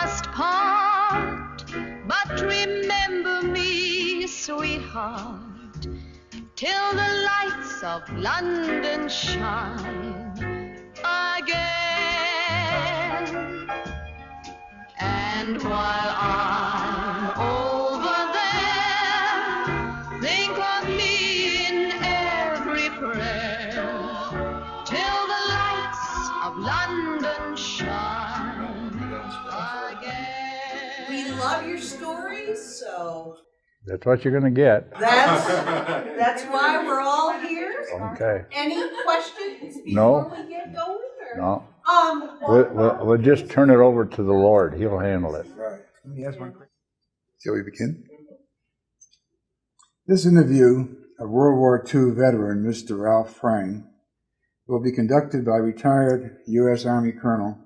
must part, but remember me, sweetheart, till the lights of London shine again. And while I'm over there, think of me in every prayer, till the lights of London shine again. We love your stories, so That's what you're going to get. that's why we're all here. Okay. Any questions No. before we get going? Or? No. We'll just turn it over to the Lord. He'll handle it. Right. Let me ask one question. Shall we begin? This interview of World War II veteran Mr. Ralph Frang will be conducted by retired U.S. Army Colonel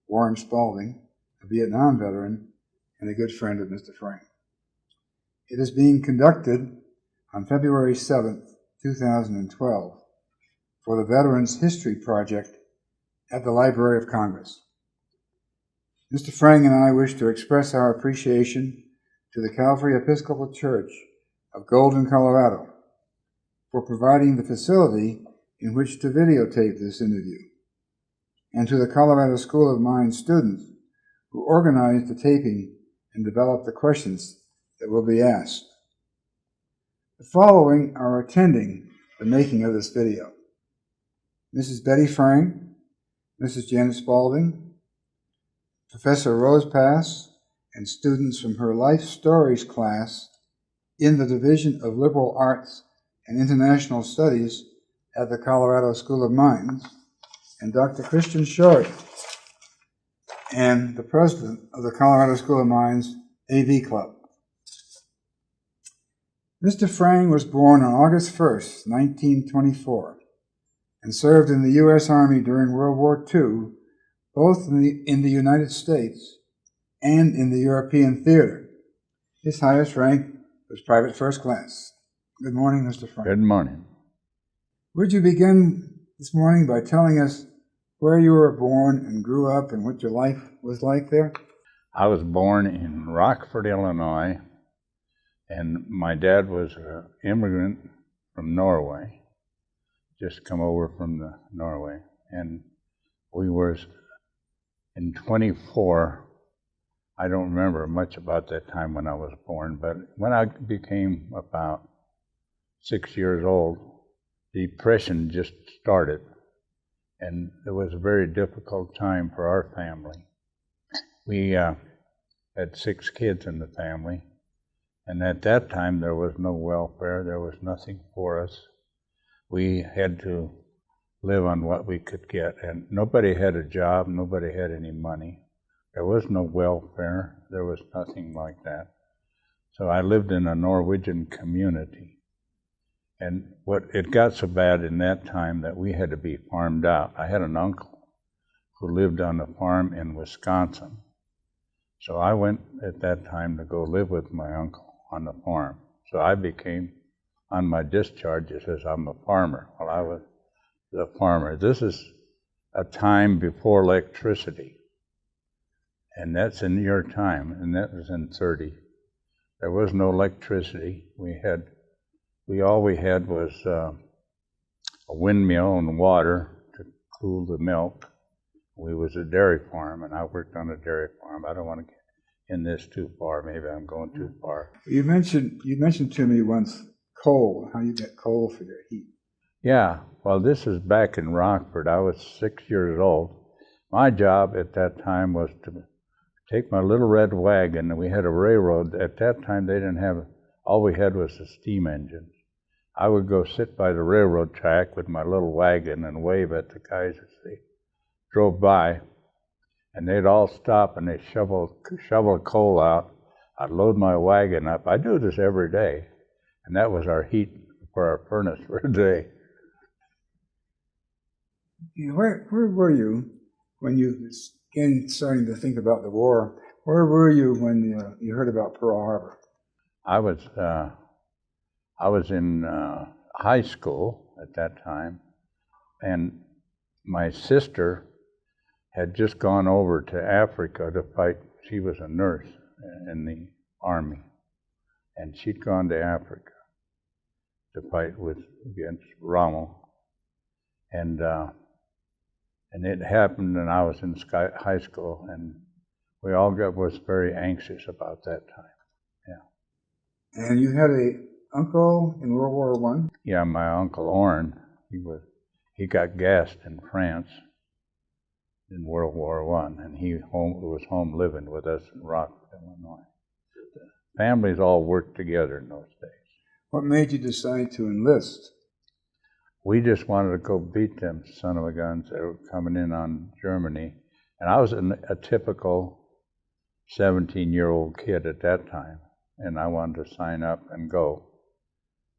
Warren Spalding, a Vietnam veteran and a good friend of Mr. Frang. It is being conducted on February 7th, 2012, for the Veterans History Project at the Library of Congress. Mr. Frang and I wish to express our appreciation to the Calvary Episcopal Church of Golden, Colorado, for providing the facility in which to videotape this interview, and to the Colorado School of Mines students who organized the taping and developed the questions that will be asked. The following are attending the making of this video: Mrs. Betty Frang, Mrs. Janet Spalding, Professor Rose Pass, and students from her Life Stories class in the Division of Liberal Arts and International Studies at the Colorado School of Mines, and Dr. Christian Shorey, and the president of the Colorado School of Mines AV Club. Mr. Frang was born on August 1st, 1924, and served in the U.S. Army during World War II, both in the United States and in the European theater. His highest rank was Private First Class. Good morning, Mr. Frang. Good morning. Would you begin this morning by telling us where you were born and grew up and what your life was like there? I was born in Rockford, Illinois, and my dad was an immigrant from Norway, just come over from Norway. And we were in 24. I don't remember much about that time when I was born, but when I became about 6 years old, the Depression just started, and it was a very difficult time for our family. We had 6 kids in the family, and at that time there was no welfare, there was nothing for us. We had to live on what we could get, and nobody had a job, nobody had any money. There was no welfare, there was nothing like that. So I lived in a Norwegian community. And it got so bad in that time that we had to be farmed out. I had an uncle who lived on a farm in Wisconsin. So I went at that time to go live with my uncle on the farm. So I became, on my discharge, it says I'm a farmer. Well, I was the farmer. This is a time before electricity. And that's in your time, and that was in 30. There was no electricity. All we had was a windmill and water to cool the milk. We was a dairy farm, and I worked on a dairy farm. I don't want to get in this too far. Maybe I'm going too far. You mentioned to me once coal, how you get coal for your heat. Yeah, well, this is back in Rockford. I was 6 years old. My job at that time was to take my little red wagon, and we had a railroad. At that time, they didn't have, all we had was the steam engines. I would go sit by the railroad track with my little wagon and wave at the guys as they drove by, and they'd all stop and they'd shovel coal out. I'd load my wagon up. I do this every day, and that was our heat for our furnace for a day. Where were you when you began starting to think about the war? Where were you when you heard about Pearl Harbor? I was in high school at that time, and my sister had just gone over to Africa to fight. She was a nurse in the Army, and she'd gone to Africa to fight against Rommel, and it happened, and I was in high school, and we all was very anxious about that time. Yeah. And you had a uncle in World War I? Yeah, my uncle Orrin. He got gassed in France in World War I, and he was home living with us in Rockford, Illinois. The families all worked together in those days. What made you decide to enlist? We just wanted to go beat them son of a guns that were coming in on Germany. And I was a typical 17-year-old kid at that time, and I wanted to sign up and go.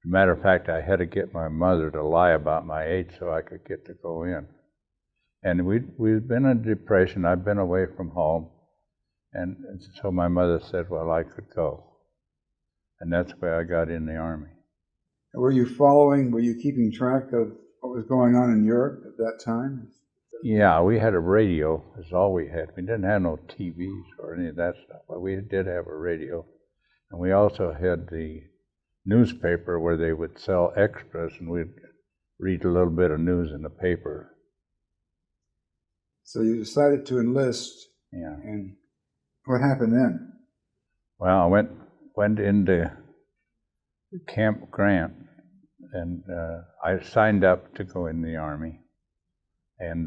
As a matter of fact, I had to get my mother to lie about my age so I could get to go in. And we'd been in a depression. I'd been away from home. And so my mother said, well, I could go. And that's why I got in the Army. Were you keeping track of what was going on in Europe at that time? Yeah, we had a radio, is all we had. We didn't have no TVs or any of that stuff, but we did have a radio. And we also had the newspaper where they would sell extras, and we'd read a little bit of news in the paper. So you decided to enlist. Yeah. And what happened then? Well, I went into Camp Grant, and I signed up to go in the Army. And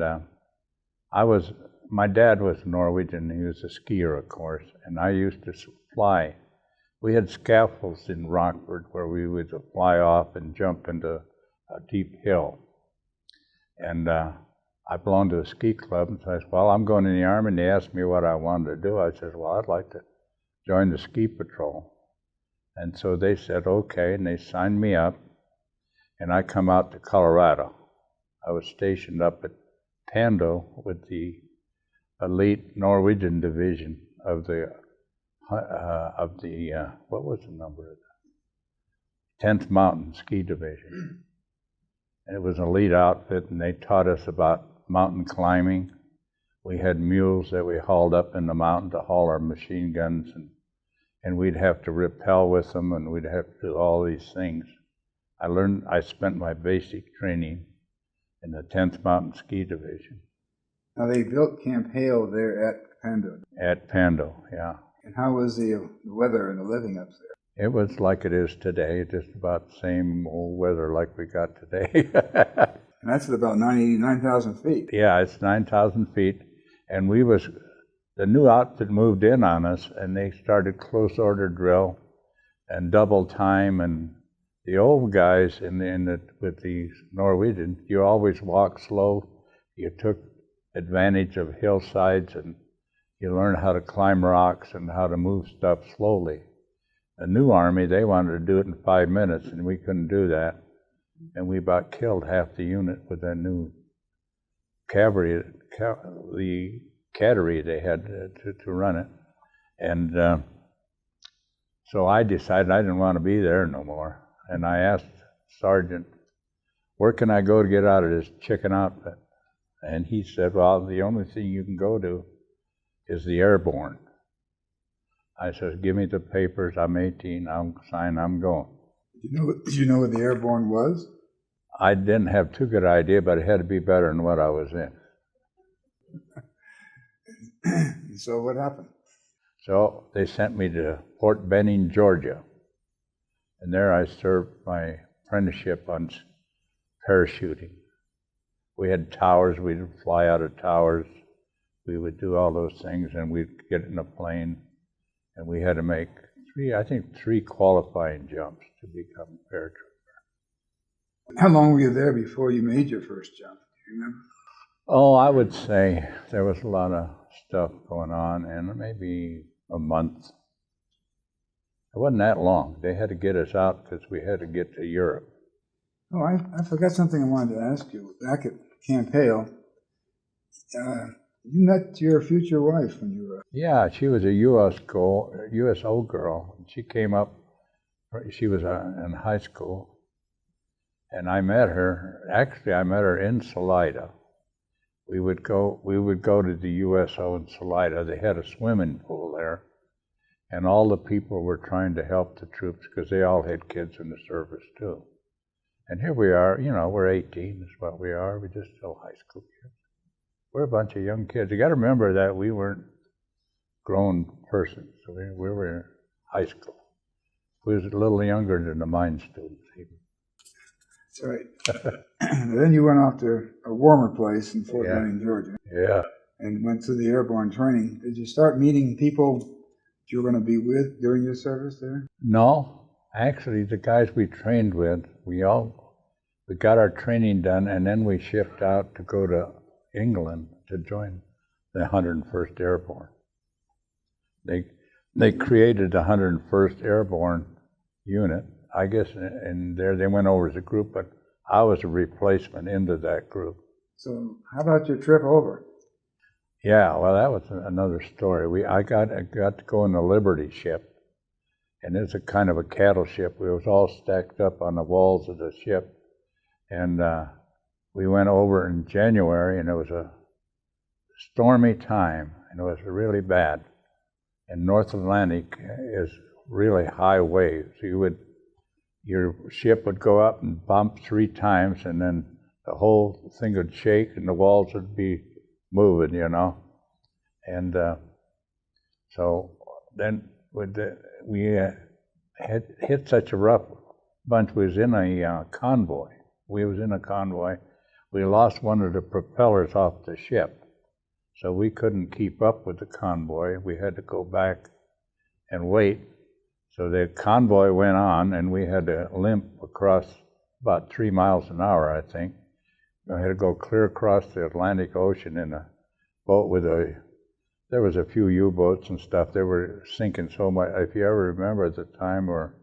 my dad was Norwegian. He was a skier, of course, and I used to fly. We had scaffolds in Rockford where we would fly off and jump into a deep hill. And I belonged to a ski club, and so I said, well, I'm going in the Army, and they asked me what I wanted to do. I said, well, I'd like to join the ski patrol. And so they said, okay, and they signed me up, and I come out to Colorado. I was stationed up at Pando with the elite Norwegian division of the what was the number of that? 10th Mountain Ski Division. And it was an elite outfit, and they taught us about mountain climbing. We had mules that we hauled up in the mountain to haul our machine guns, and we'd have to rappel with them, and we'd have to do all these things. I spent my basic training in the 10th Mountain Ski Division. Now they built Camp Hale there at Pando. At Pando, yeah. And how was the weather and the living up there? It was like it is today, just about the same old weather like we got today. And that's at about 9,000 feet. Yeah, it's 9,000 feet. And the new outfit moved in on us, and they started close order drill and double time. And the old guys with the Norwegian, you always walk slow. You took advantage of hillsides, and you learned how to climb rocks and how to move stuff slowly. The new Army, they wanted to do it in 5 minutes, and we couldn't do that. And we about killed half the unit with that new cavalry, the cattery they had to run it. And so I decided I didn't want to be there no more. And I asked Sergeant, where can I go to get out of this chicken outfit? And he said, well, the only thing you can go to is the Airborne. I said, give me the papers, I'm 18, I'll sign, I'm going. Did you know what the Airborne was? I didn't have too good idea, but it had to be better than what I was in. So what happened? So they sent me to Fort Benning, Georgia. And there I served my apprenticeship on parachuting. We had towers, we'd fly out of towers. We would do all those things, and we'd get in a plane, and we had to make three qualifying jumps to become a paratrooper. How long were you there before you made your first jump? Do you remember? Oh, I would say there was a lot of stuff going on, and maybe a month. It wasn't that long. They had to get us out because we had to get to Europe. Oh, I forgot something I wanted to ask you. Back at Camp Hale, you met your future wife when you were... Yeah, she was a USO girl. She came up, she was in high school, and I met her. Actually, I met her in Salida. we would go to the USO in Salida. They had a swimming pool there, and all the people were trying to help the troops because they all had kids in the service too. And here we are, you know, we're 18 is what we are. We're just still high school kids. We're a bunch of young kids. You got to remember that we weren't grown persons. So we were in high school. We was a little younger than the mine students even. That's right. Then you went off to a warmer place in Fort Benning, Georgia. Yeah. And went through the airborne training. Did you start meeting people that you were going to be with during your service there? No, actually the guys we trained with, we got our training done, and then we shipped out to go to England to join the 101st Airborne. They created the 101st Airborne unit, I guess, and there they went over as a group, but I was a replacement into that group. So how about your trip over? Yeah, well, that was another story. I got to go in the Liberty ship, and it's a kind of a cattle ship. We was all stacked up on the walls of the ship, and we went over in January, and it was a stormy time, and it was really bad. And North Atlantic is really high waves. Your ship would go up and bump 3 times, and then the whole thing would shake, and the walls would be moving, you know. And so then we had hit such a rough bunch. We was in a convoy. We was in a convoy. We lost one of the propellers off the ship, so we couldn't keep up with the convoy. We had to go back and wait. So the convoy went on, and we had to limp across about 3 miles an hour, I think. We had to go clear across the Atlantic Ocean in a boat with there was a few U-boats and stuff. They were sinking so much. If you ever remember the time, or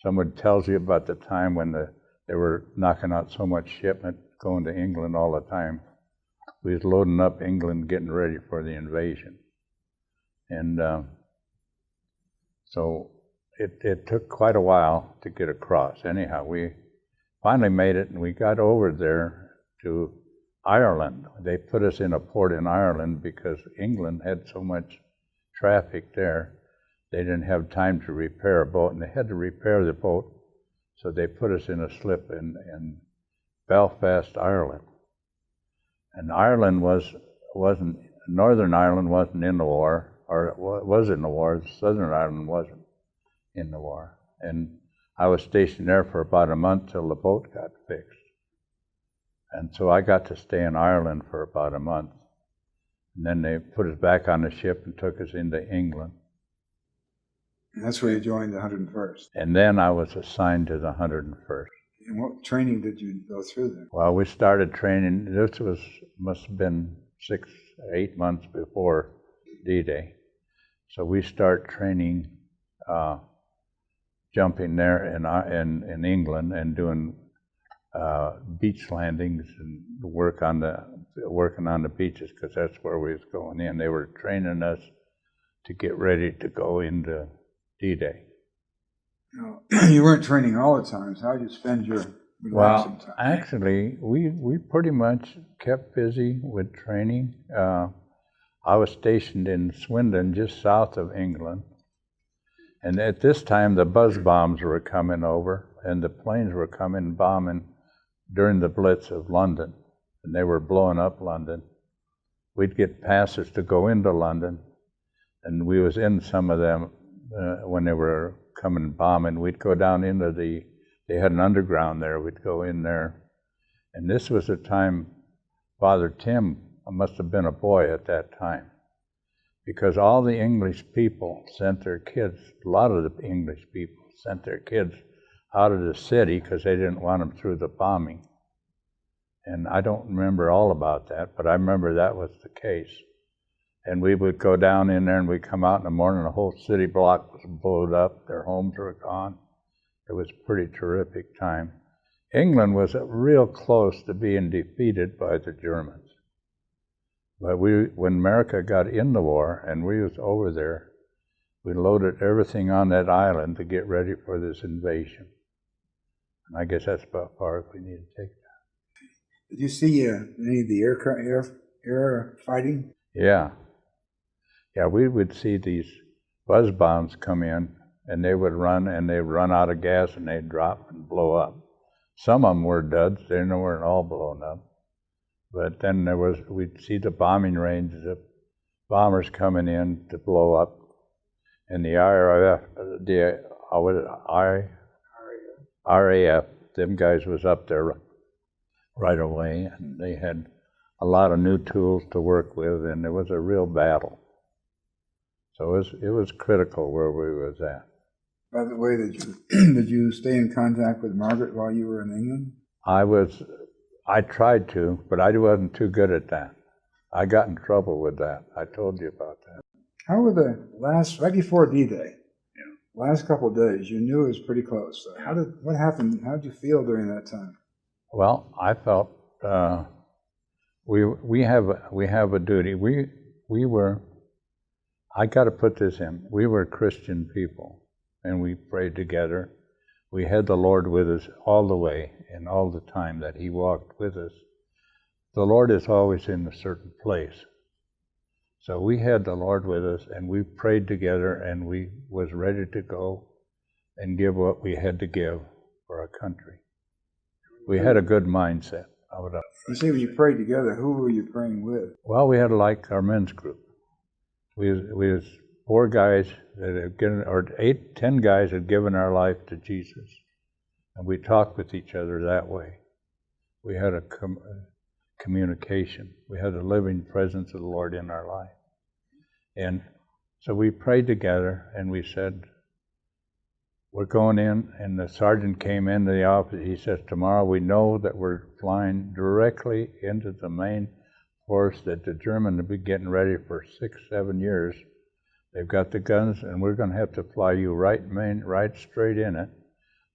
someone tells you about the time when they were knocking out so much shipment going to England all the time. We was loading up England, getting ready for the invasion. And so it took quite a while to get across. Anyhow, we finally made it, and we got over there to Ireland. They put us in a port in Ireland because England had so much traffic there. They didn't have time to repair a boat, and they had to repair the boat, so they put us in a slip in Belfast, Ireland. And Ireland wasn't Northern Ireland wasn't in the war, or it was in the war. Southern Ireland wasn't in the war. And I was stationed there for about a month till the boat got fixed. And so I got to stay in Ireland for about a month. And then they put us back on the ship and took us into England. And that's where you joined the 101st. And then I was assigned to the 101st. And what training did you go through then? Well, we started training. This must have been 6 or 8 months before D-Day. So we start training, jumping there in England and doing beach landings and working on the beaches, because that's where we was going in. They were training us to get ready to go into D-Day. You weren't training all the time, so how did you spend your relaxing time? Well, actually, we pretty much kept busy with training. I was stationed in Swindon, just south of England. And at this time, the buzz bombs were coming over, and the planes were coming bombing during the Blitz of London, and they were blowing up London. We'd get passes to go into London, and we was in some of them when they were coming bombing. We'd go down into they had an underground there, we'd go in there. And this was the time Father Tim must have been a boy at that time, because all the English people sent their kids, a lot of the English people sent their kids out of the city because they didn't want them through the bombing. And I don't remember all about that, but I remember that was the case. And we would go down in there, and we'd come out in the morning, the whole city block was blown up, their homes were gone. It was a pretty terrific time. England was real close to being defeated by the Germans. But when America got in the war, and we was over there, we loaded everything on that island to get ready for this invasion. And I guess that's about far as we need to take that. Did you see any of the air fighting? Yeah. Yeah, we would see these buzz bombs come in, and they would run, and they'd run out of gas, and they'd drop and blow up. Some of them were duds. They weren't all blown up. But then we'd see the bombing range, the bombers coming in to blow up, and the RAF, them guys was up there right away, and they had a lot of new tools to work with, and it was a real battle. So it was critical where we was at. By the way, did you stay in contact with Margaret while you were in England? I tried to, but I wasn't too good at that. I got in trouble with that. I told you about that. How were the right before D-Day, last couple of days, you knew it was pretty close. So what happened? How did you feel during that time? Well, I felt we have a duty. We were, I got to put this in, we were Christian people, and we prayed together. We had the Lord with us all the way and all the time that He walked with us. The Lord is always in a certain place. So we had the Lord with us, and we prayed together, and we was ready to go and give what we had to give for our country. We had a good mindset. You say when you prayed together, who were you praying with? Well, we had like our men's group. We was 4 guys that had given, or 10 guys had given our life to Jesus, and we talked with each other that way. We had a communication. We had a living presence of the Lord in our life. And so we prayed together, and we said, we're going in, and the sergeant came into the office. He says, tomorrow we know that we're flying directly into the main force that the Germans have been getting ready for 6-7 years. They've got the guns, and we're going to have to fly you right straight in it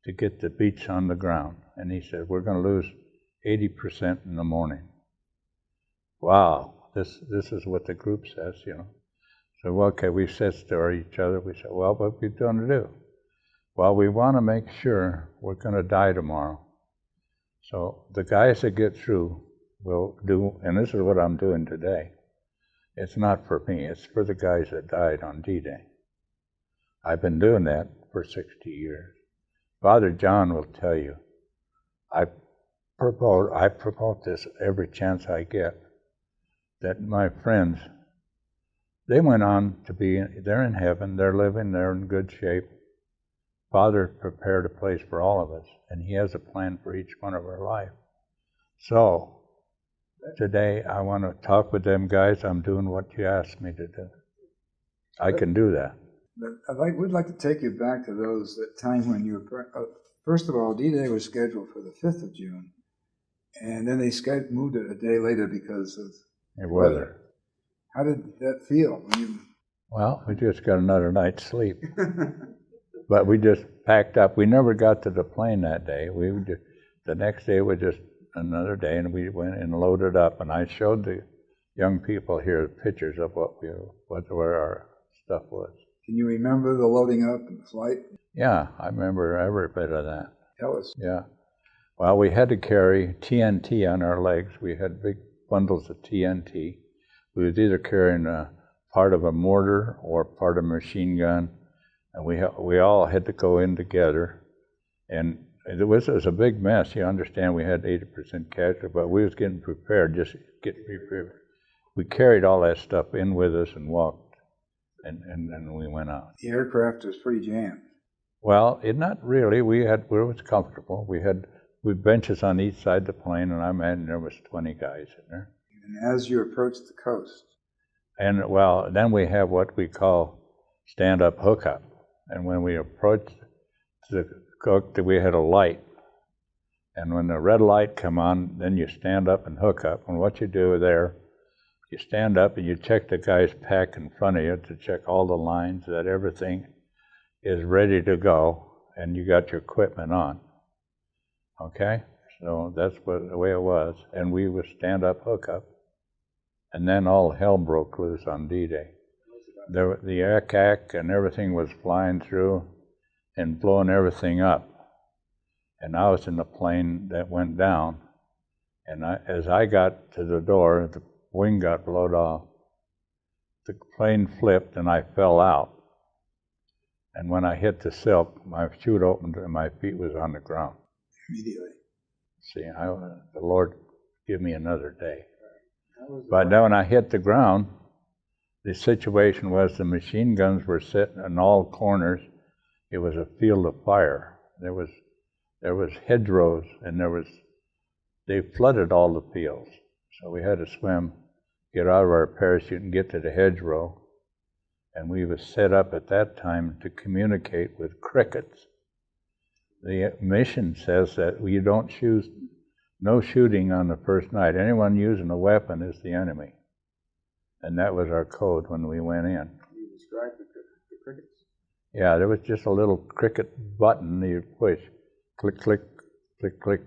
to get the beach on the ground. And he said, we're going to lose 80% in the morning. Wow, this is what the group says, So, okay, we said to each other, we said, well, what are we going to do? Well, we want to make sure we're going to die tomorrow. So the guys that get through will do, and this is what I'm doing today. It's not for me, it's for the guys that died on D-Day. I've been doing that for 60 years. Father John will tell you, I promote this every chance I get, that my friends, they went on to they're in heaven, they're living, they're in good shape. Father prepared a place for all of us, and He has a plan for each one of our life. So, today I want to talk with them guys. I'm doing what you asked me to do. I can do that. But we'd like to take you back to that time when you were, first of all, D-Day was scheduled for the 5th of June, and then they moved it a day later because of weather. How did that feel? Well, we just got another night's sleep. But we just packed up. We never got to the plane that day. The next day was just another day, and we went and loaded up. And I showed the young people here pictures of where our stuff was. Can you remember the loading up and the flight? Yeah, I remember every bit of that. Tell us. Yeah. Well, we had to carry TNT on our legs. We had big bundles of TNT. We was either carrying a part of a mortar or part of a machine gun. And we all had to go in together, and it was a big mess. You understand, we had 80% casualty, but we was getting prepared, just getting prepared. We carried all that stuff in with us and walked, and then we went out. The aircraft was pretty jammed. Well, not really. It was comfortable. We had benches on each side of the plane, and I imagine there was 20 guys in there. And as you approached the coast? And well, then we have what we call stand-up hookup. And when we approached the cook, we had a light. And when the red light come on, then you stand up and hook up. And what you do there, you stand up and you check the guy's pack in front of you to check all the lines, that everything is ready to go, and you got your equipment on. Okay? So that's the way it was. And we would stand up, hook up. And then all hell broke loose on D-Day. The ack and everything was flying through and blowing everything up. And I was in the plane that went down. And as I got to the door, wing got blown off. The plane flipped and I fell out. And when I hit the silk, my chute opened and my feet was on the ground. Immediately. See, the Lord give me another day. But then when I hit the ground, the situation was the machine guns were sitting in all corners. It was a field of fire. There was hedgerows, and they flooded all the fields. So we had to swim, get out of our parachute and get to the hedgerow. And we was set up at that time to communicate with crickets. The mission says that we don't shoot, no shooting on the first night. Anyone using a weapon is the enemy. And that was our code when we went in. Can you describe the crickets? Yeah, there was just a little cricket button you'd push. Click, click, click, click.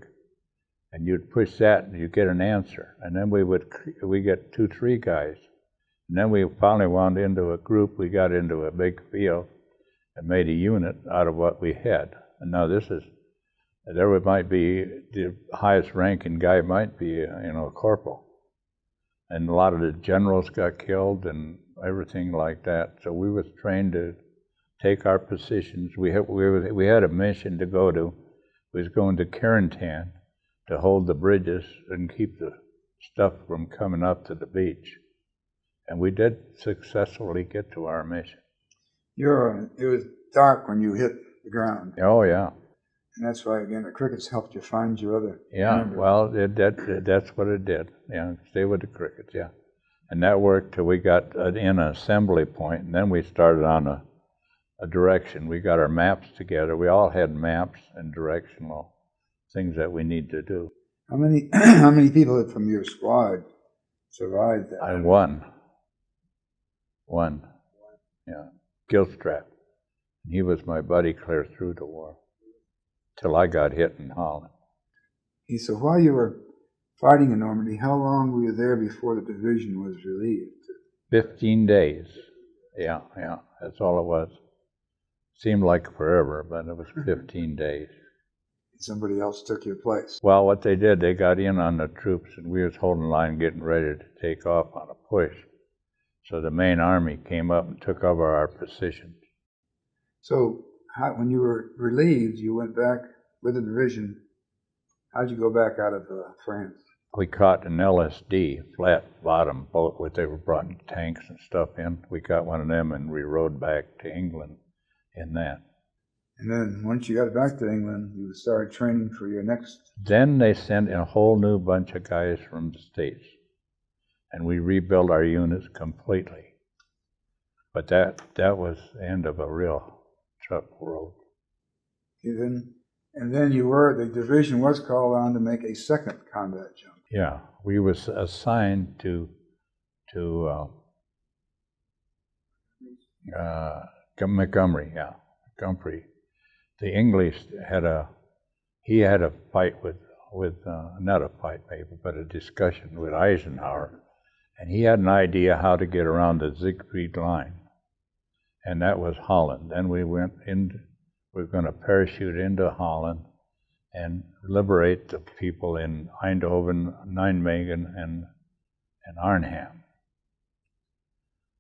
And you'd push that and you'd get an answer. And then we get 2-3 guys. And then we finally wound into a group. We got into a big field and made a unit out of what we had. And now might be, the highest ranking guy might be, a corporal. And a lot of the generals got killed and everything like that. So we was trained to take our positions. We had a mission to go to. We was going to Carentan to hold the bridges and keep the stuff from coming up to the beach. And we did successfully get to our mission. It was dark when you hit the ground. Oh, yeah. And that's why, again, the crickets helped you find your other. Yeah, members. well, that's what it did. Yeah, stay with the crickets, yeah. And that worked till we got in an assembly point, and then we started on a direction. We got our maps together. We all had maps and directional things that we need to do. How many people from your squad survived that? I won. Yeah, Gilstrap. He was my buddy clear through the war, till I got hit in Holland. So while you were fighting in Normandy, how long were you there before the division was relieved? 15 days. Yeah, that's all it was. Seemed like forever, but it was 15 days. Somebody else took your place. Well, what they did, they got in on the troops, and we was holding line, getting ready to take off on a push. So the main army came up and took over our positions. So when you were relieved, you went back with the division. How'd you go back out of France? We caught an LSD, flat bottom boat, where they were brought tanks and stuff in. We caught one of them and we rode back to England in that. And then once you got back to England, you started training for your next... Then they sent in a whole new bunch of guys from the States. And we rebuilt our units completely. But that was the end of a real tough road. And then the division was called on to make a second combat jump. Yeah, we was assigned to Montgomery, yeah, Montgomery. The English had a fight with not a fight maybe, but a discussion with Eisenhower, and he had an idea how to get around the Siegfried line, and that was Holland. Then we were going to parachute into Holland and liberate the people in Eindhoven, Nijmegen, and Arnhem.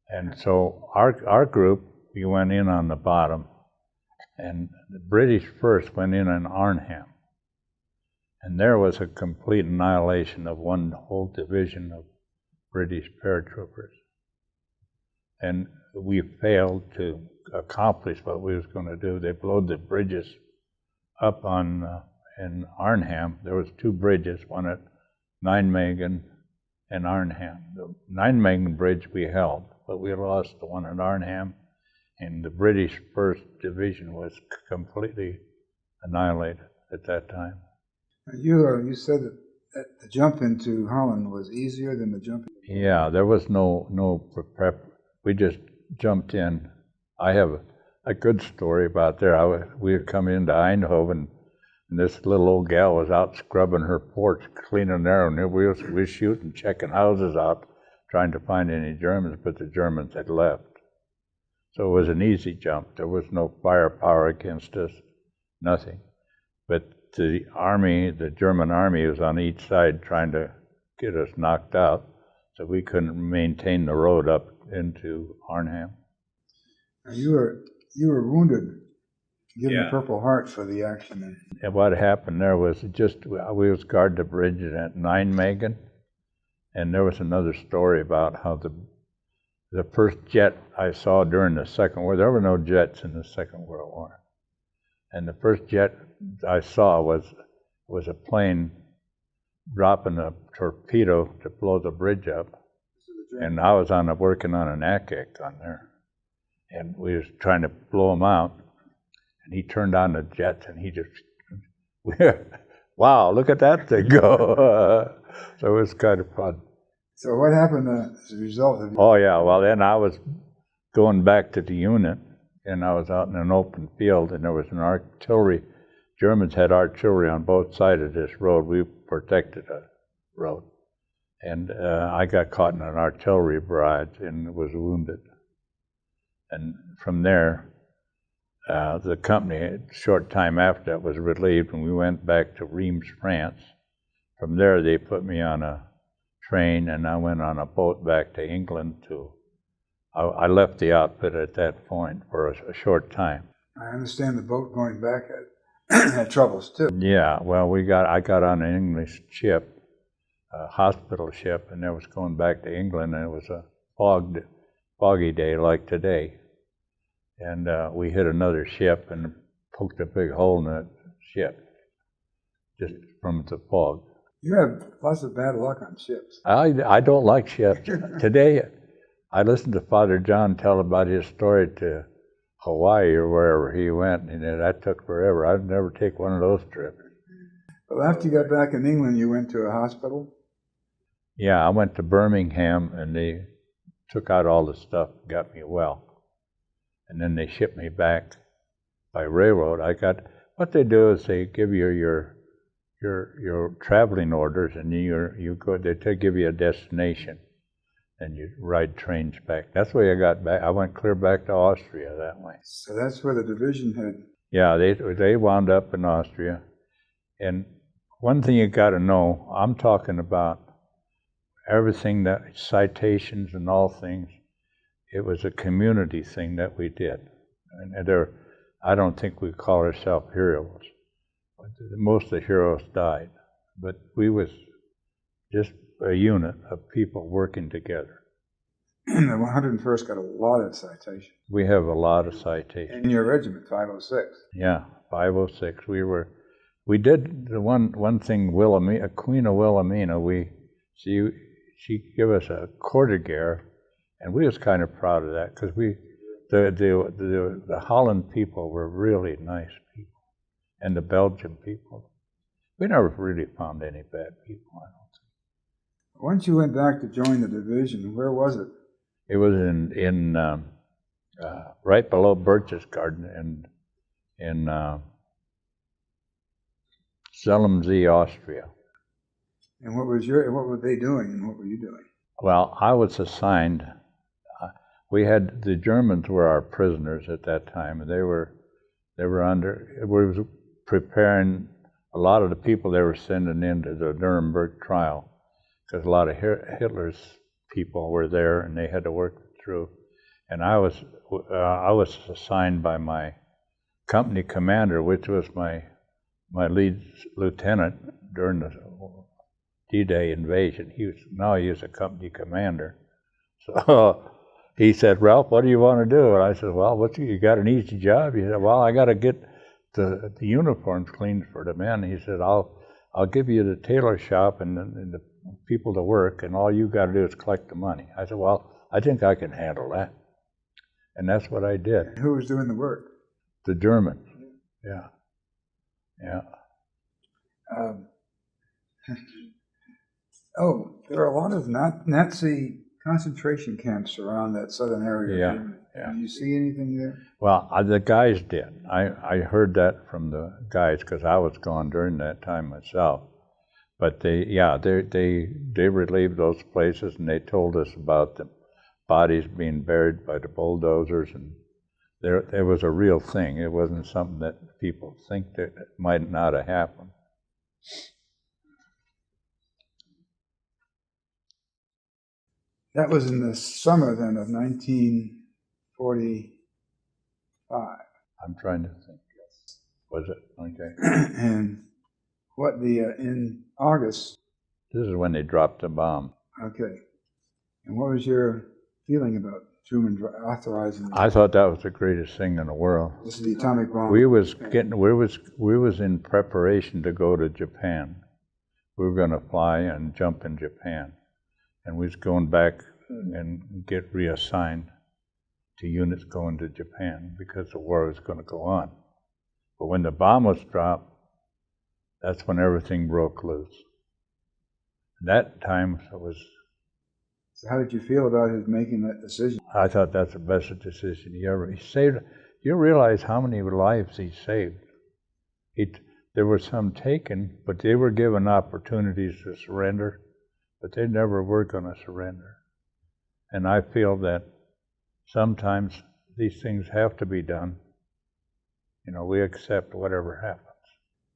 And so our group, we went in on the bottom, and the British first went in on Arnhem. And there was a complete annihilation of one whole division of British paratroopers. And we failed to accomplish what we was going to do. They blowed the bridges up in Arnhem. There was 2 bridges, one at Nijmegen and Arnhem. The Nijmegen bridge we held, but we lost the one at Arnhem, and the British 1st Division was completely annihilated at that time. You said that the jump into Holland was easier than the jump. Yeah, there was no prep. We just jumped in. I have a good story about there. We had come into Eindhoven, and this little old gal was out scrubbing her porch, cleaning there, and we were shooting, checking houses out, trying to find any Germans, but the Germans had left. So it was an easy jump. There was no firepower against us, nothing. But the German army was on each side trying to get us knocked out. so we couldn't maintain the road up into Arnhem. Now, you were wounded, given Yeah. the Purple Heart for the action. And what happened there was we was guarding the bridge at Nijmegen, and there was another story about how the first jet I saw during the Second War, there were no jets in the Second World War, and the first jet I saw was a plane dropping a torpedo to blow the bridge up, and I was working on an ACAC on there, and we was trying to blow him out, and he turned on the jets, and he just, wow, look at that thing go. So it was kind of fun. So what happened as a result of? Oh yeah, well then I was going back to the unit, and I was out in an open field, and there was an artillery. Germans had artillery on both sides of this road. We protected a road, and I got caught in an artillery barrage and was wounded. And from there, the company, a short time after that, was relieved, and we went back to Reims, France. From there, they put me on a train, and I went on a boat back to England. I left the outfit at that point for a short time. I understand the boat going back had troubles too. Yeah, well, I got on an English ship, a hospital ship, and I was going back to England, and it was a foggy day like today. And we hit another ship and poked a big hole in that ship, just from the fog. You have lots of bad luck on ships. I don't like ships. Today, I listened to Father John tell about his story to Hawaii or wherever he went, and that took forever. I'd never take one of those trips. Well, after you got back in England, you went to a hospital? Yeah, I went to Birmingham, and they took out all the stuff, got me well. And then they shipped me back by railroad. What they do is they give you your traveling orders, and they give you a destination, and you ride trains back. That's the way I got back. I went clear back to Austria that way. So that's where the division had. Yeah, they wound up in Austria. And one thing you got to know, I'm talking about everything, that citations and all things. It was a community thing that we did. And I don't think we call ourselves heroes. Most of the heroes died. But we was just a unit of people working together. And the 101st got a lot of citations. We have a lot of citations. In your regiment, 506. Yeah, 506. We did the one thing, Queen of Wilhelmina, she gave us a Cordiger, and we was kind of proud of that, because the Holland people were really nice people, and the Belgian people. We never really found any bad people, I don't think. Once you went back to join the division, where was it? It was in right below Birch's Garden in Zelmsee, Austria. And what were they doing, and what were you doing? Well, I was assigned. The Germans were our prisoners at that time, and we were preparing a lot of the people they were sending into the Nuremberg trial, because a lot of Hitler's people were there, and they had to work through. And I was assigned by my company commander, which was my lead lieutenant during the D-Day invasion. He was a company commander. So he said, "Ralph, what do you want to do?" And I said, "Well, you got an easy job?" He said, "Well, I got to get the uniforms cleaned for the men." He said, I'll give you the tailor shop and the people to work, and all you got to do is collect the money." I said, "Well, I think I can handle that." And that's what I did. And who was doing the work? The Germans. Yeah. Yeah. There are a lot of Nazi concentration camps around that southern area. Yeah, yeah. Did you see anything there? Well, the guys did. I heard that from the guys, because I was gone during that time myself. But they relieved those places, and they told us about the bodies being buried by the bulldozers, and there was a real thing. It wasn't something that people think that might not have happened. That was in the summer then of 1945. I'm trying to think. Was it? Okay. And what in August, This is when they dropped the bomb. okay. And what was your feeling about Truman authorizing I thought that was the greatest thing in the world. this is the atomic bomb? We was in preparation to go to Japan. We were going to fly and jump in Japan, and we was going back and get reassigned to units going to Japan because the war was going to go on. But when the bomb was dropped, that's when everything broke loose. That time it was. So how did you feel about his making that decision? I thought that's the best decision he saved. You realize how many lives he saved. There were some taken, but they were given opportunities to surrender, but they never were going to surrender. And I feel that sometimes these things have to be done. You know, we accept whatever happens.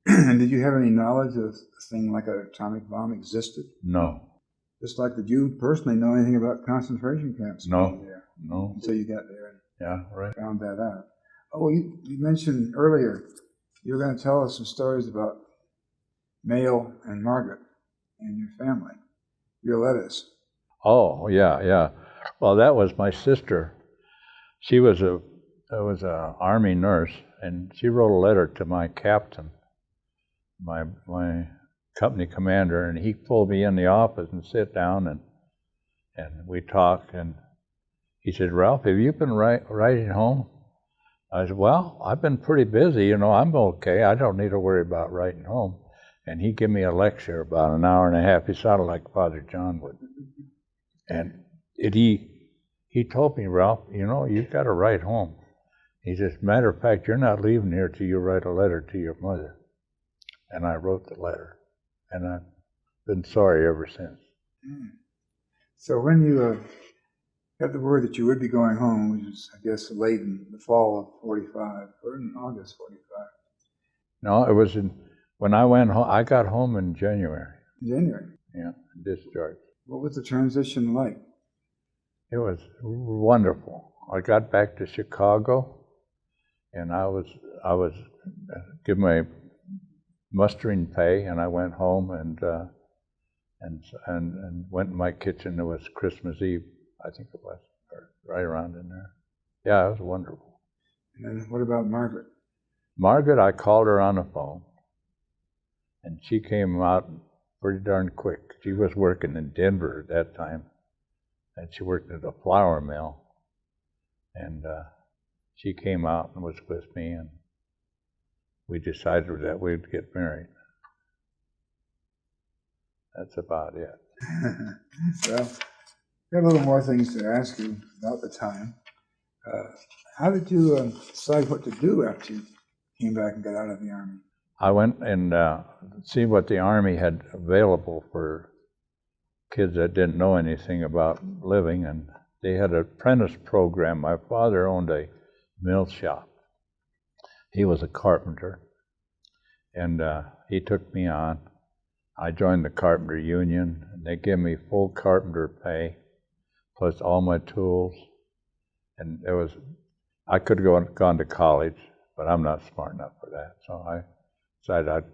And did you have any knowledge of a thing like an atomic bomb existed? No. Just like, did you personally know anything about concentration camps? No. There, No. until you got there and Yeah, right. found that out. Oh, you mentioned earlier you were going to tell us some stories about Mayo and Margaret and your family, Violetta's. Oh, yeah. Well, that was my sister. She was a Army nurse, and she wrote a letter to my captain, my company commander, and he pulled me in the office and sit down, and we talked, and he said, "Ralph, have you been writing home?" I said, "Well, I've been pretty busy, you know, I'm okay. I don't need to worry about writing home." And he gave me a lecture about an hour and a half. He sounded like Father John would. And he told me, "Ralph, you know, you've got to write home." He says, "Matter of fact, you're not leaving here till you write a letter to your mother." And I wrote the letter. And I've been sorry ever since. So when you got the word that you would be going home, which was, I guess, late in the fall of 45, or in August 45. No, it was when I went home. I got home in January. January. Yeah, discharged. What was the transition like? It was wonderful. I got back to Chicago, and I was given my mustering pay, and I went home and went in my kitchen. It was Christmas Eve, I think it was, or right around in there. Yeah, it was wonderful. And then what about Margaret? Margaret, I called her on the phone, and she came out pretty darn quick. She was working in Denver at that time, and she worked at a flour mill, and she came out and was with me, and we decided that we'd get married. That's about it. Well, I got a little more things to ask you about the time. How did you decide what to do after you came back and got out of the Army? I went and see what the Army had available for kids that didn't know anything about living, and they had an apprentice program. My father owned a mill shop. He was a carpenter, and he took me on. I joined the carpenter union, and they gave me full carpenter pay, plus all my tools. And I could have gone to college, but I'm not smart enough for that. So I decided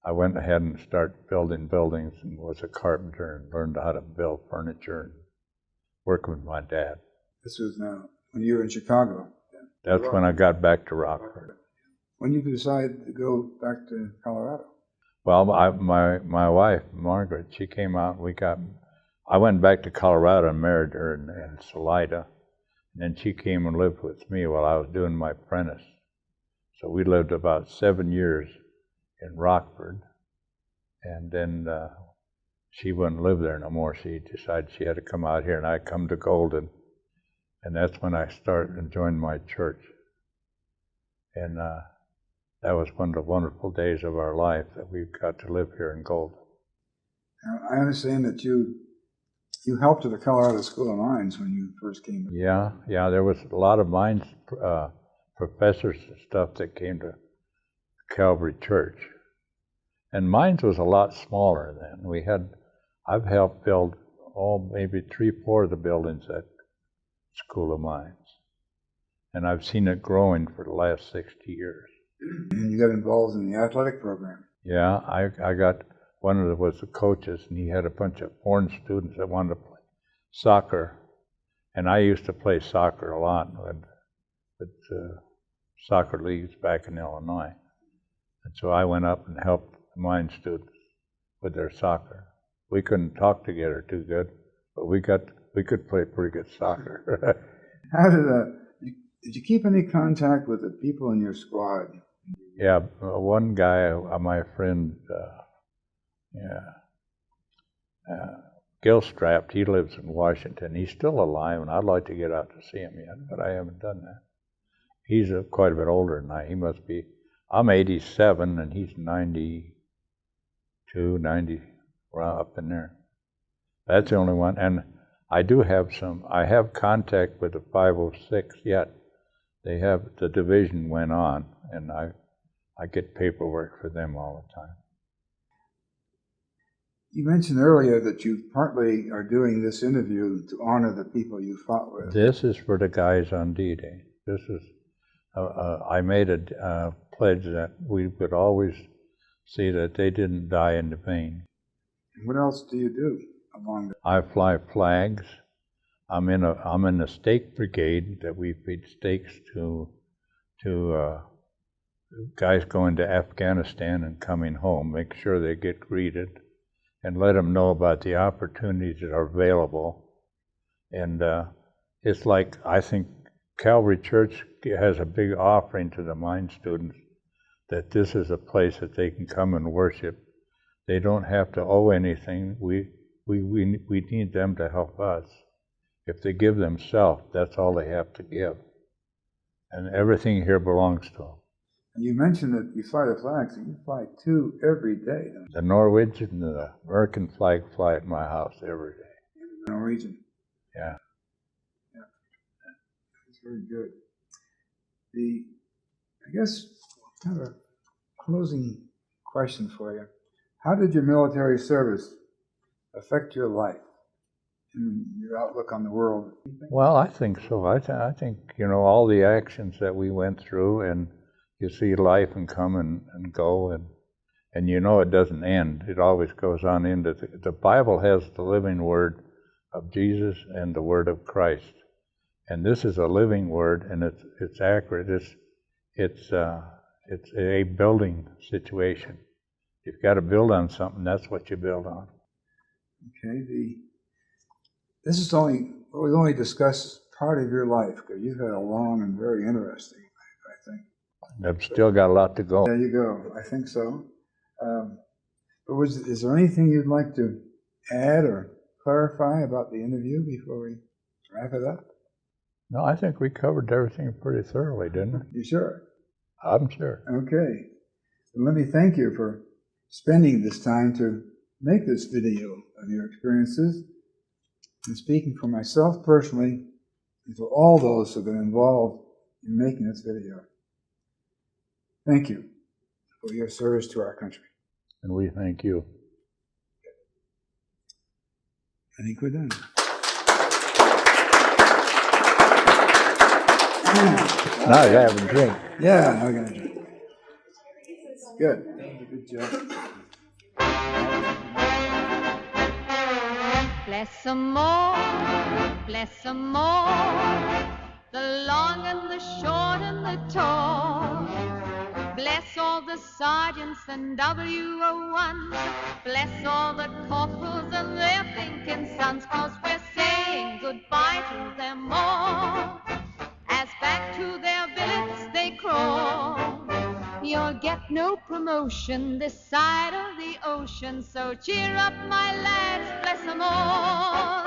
I went ahead and started building buildings and was a carpenter and learned how to build furniture and work with my dad. This was now when you were in Chicago. That's when I got back to Rockford. When did you decide to go back to Colorado? Well, my wife, Margaret, she came out, I went back to Colorado and married her in Salida, and then she came and lived with me while I was doing my apprentice. So we lived about 7 years in Rockford, and then she wouldn't live there no more. She decided she had to come out here, and I come to Golden, and that's when I started and joined my church. And that was one of the wonderful days of our life that we got to live here in Golden. Now, I understand that you helped at the Colorado School of Mines when you first came. Yeah, there was a lot of mines professors and stuff that came to Calvary Church. And mines was a lot smaller then. I've helped build all maybe 3-4 of the buildings at School of Mines. And I've seen it growing for the last 60 years. And you got involved in the athletic program. Yeah, I got, one of the was the coaches, and he had a bunch of foreign students that wanted to play soccer. And I used to play soccer a lot with soccer leagues back in Illinois. And so I went up and helped the mine students with their soccer. We couldn't talk together too good, but we could play pretty good soccer. How did you keep any contact with the people in your squad? Yeah, one guy, my friend, Gilstrap, he lives in Washington. He's still alive, and I'd like to get out to see him yet, but I haven't done that. He's quite a bit older than I. He must be, I'm 87, and he's 92, 90, well, up in there. That's the only one. And I do have I have contact with the 506 yet. They have, the division went on, and I get paperwork for them all the time. You mentioned earlier that you partly are doing this interview to honor the people you fought with. This is for the guys on D-Day. This is, I made a pledge that we would always see that they didn't die in vain. What else do you do along the... I fly flags. I'm in the stake brigade that we feed steaks to guys going to Afghanistan and coming home. Make sure they get greeted and let them know about the opportunities that are available. And it's like, I think Calvary Church has a big offering to the mine students that this is a place that they can come and worship. They don't have to owe anything. We need them to help us. If they give themselves, that's all they have to give. And everything here belongs to them. You mentioned that you fly the flags, and you fly 2 every day. The Norwegian and the American flag fly at my house every day. The Norwegian. Yeah. Yeah. That's very good. I guess kind of a closing question for you. How did your military service affect your life and your outlook on the world? Well, I think so. I think, all the actions that we went through, and you see life and come and go, and it doesn't end. It always goes on into the Bible has the living word of Jesus and the word of Christ. And this is a living word, and it's accurate. It's a building situation. You've got to build on something. That's what you build on. Okay. This is we've only discussed part of your life, because you've had a long and very interesting life, I think. I've still got a lot to go. There you go. I think so. But is there anything you'd like to add or clarify about the interview before we wrap it up? No, I think we covered everything pretty thoroughly, didn't we? You sure? I'm sure. Okay. Well, let me thank you for spending this time to make this video of your experiences, and speaking for myself personally and for all those who have been involved in making this video. Thank you for your service to our country. And we thank you. I think we're done. Now you have a drink. Yeah, now we're going to drink. Good. That was a good job. Bless some more, the long and the short and the tall. Bless all the sergeants and WO1s. Bless all the corporals and their thinking sons, 'cause we're saying goodbye to them all. As back to their billets they crawl. You'll get no promotion this side of the ocean, so cheer up, my lads, bless them all.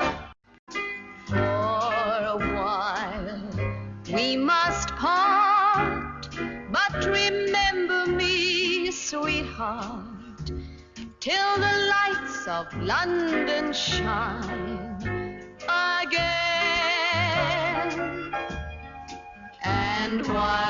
For a while we must part, but remember me, sweetheart, till the lights of London shine again. And while